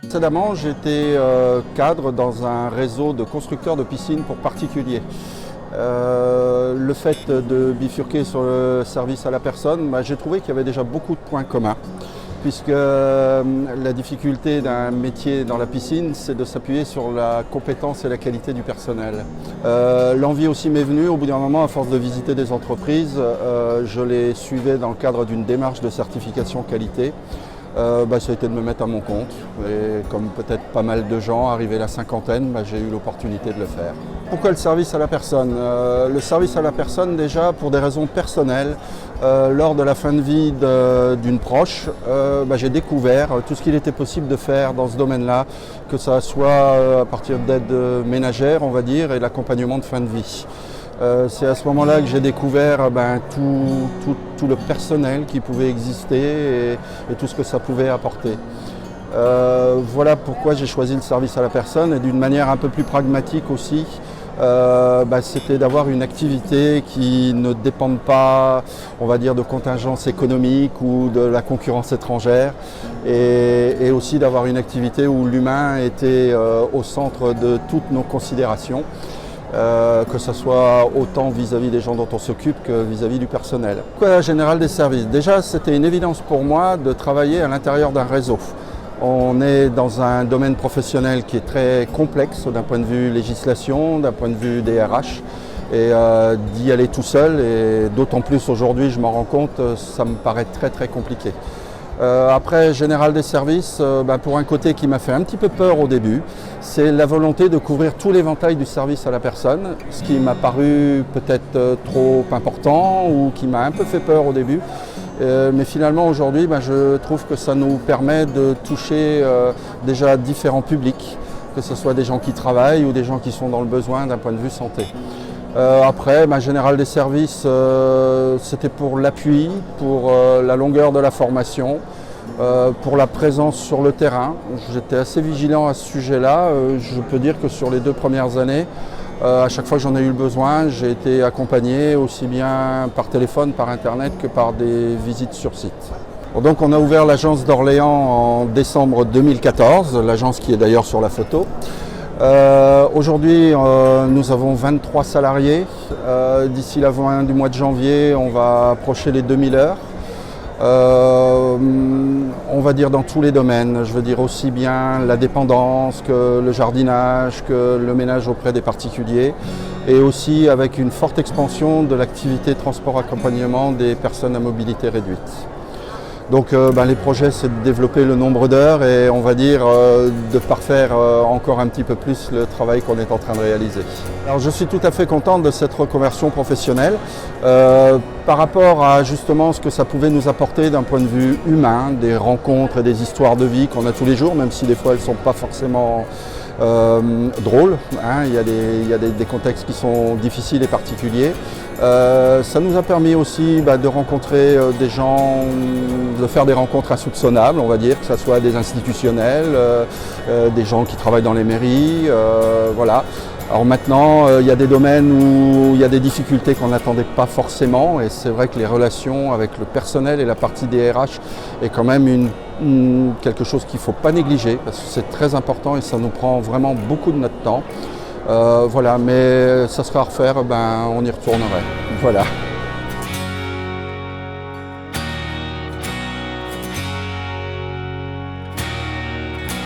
Précédemment, j'étais cadre dans un réseau de constructeurs de piscines pour particuliers. Le fait de bifurquer sur le service à la personne, j'ai trouvé qu'il y avait déjà beaucoup de points communs, puisque la difficulté d'un métier dans la piscine, c'est de s'appuyer sur la compétence et la qualité du personnel. L'envie aussi m'est venue, au bout d'un moment, à force de visiter des entreprises, je les suivais dans le cadre d'une démarche de certification qualité. Ça a été de me mettre à mon compte et comme peut-être pas mal de gens, arrivé à la cinquantaine, j'ai eu l'opportunité de le faire. Pourquoi le service à la personne? Le service à la personne déjà pour des raisons personnelles. Lors de la fin de vie d'une proche, j'ai découvert tout ce qu'il était possible de faire dans ce domaine-là, que ça soit à partir d'aide ménagère, on va dire, et l'accompagnement de fin de vie. C'est à ce moment-là que j'ai découvert tout le personnel qui pouvait exister et tout ce que ça pouvait apporter. Voilà pourquoi j'ai choisi le service à la personne et d'une manière un peu plus pragmatique aussi. C'était d'avoir une activité qui ne dépende pas, on va dire, de contingences économiques ou de la concurrence étrangère et aussi d'avoir une activité où l'humain était au centre de toutes nos considérations. Que ce soit autant vis-à-vis des gens dont on s'occupe que vis-à-vis du personnel. Pourquoi la générale des services? Déjà, c'était une évidence pour moi de travailler à l'intérieur d'un réseau. On est dans un domaine professionnel qui est très complexe d'un point de vue législation, d'un point de vue des RH. Et d'y aller tout seul, et d'autant plus aujourd'hui, je m'en rends compte, ça me paraît très très compliqué. Après, général des services, pour un côté qui m'a fait un petit peu peur au début, c'est la volonté de couvrir tout l'éventail du service à la personne, ce qui m'a paru peut-être trop important ou qui m'a un peu fait peur au début. Mais finalement aujourd'hui, je trouve que ça nous permet de toucher déjà différents publics, que ce soit des gens qui travaillent ou des gens qui sont dans le besoin d'un point de vue santé. Après, général des services, c'était pour l'appui, pour la longueur de la formation, pour la présence sur le terrain. J'étais assez vigilant à ce sujet-là. Je peux dire que sur les 2 premières années, à chaque fois que j'en ai eu le besoin, j'ai été accompagné aussi bien par téléphone, par internet que par des visites sur site. Donc on a ouvert l'agence d'Orléans en décembre 2014, l'agence qui est d'ailleurs sur la photo. Aujourd'hui, nous avons 23 salariés. D'ici la fin du mois de janvier, on va approcher les 2000 heures. On va dire dans tous les domaines, je veux dire aussi bien la dépendance que le jardinage, que le ménage auprès des particuliers et aussi avec une forte expansion de l'activité transport-accompagnement des personnes à mobilité réduite. Donc les projets, c'est de développer le nombre d'heures et on va dire de parfaire encore un petit peu plus le travail qu'on est en train de réaliser. Alors je suis tout à fait content de cette reconversion professionnelle par rapport à justement ce que ça pouvait nous apporter d'un point de vue humain, des rencontres et des histoires de vie qu'on a tous les jours, même si des fois elles ne sont pas forcément drôles. Il y a des contextes qui sont difficiles et particuliers. Ça nous a permis aussi de rencontrer des gens, de faire des rencontres insoupçonnables, on va dire, que ce soit des institutionnels, des gens qui travaillent dans les mairies, voilà. Alors maintenant, il y a des domaines où il y a des difficultés qu'on n'attendait pas forcément et c'est vrai que les relations avec le personnel et la partie des RH est quand même quelque chose qu'il ne faut pas négliger parce que c'est très important et ça nous prend vraiment beaucoup de notre temps. Voilà, mais ça sera à refaire, on y retournerait. Voilà.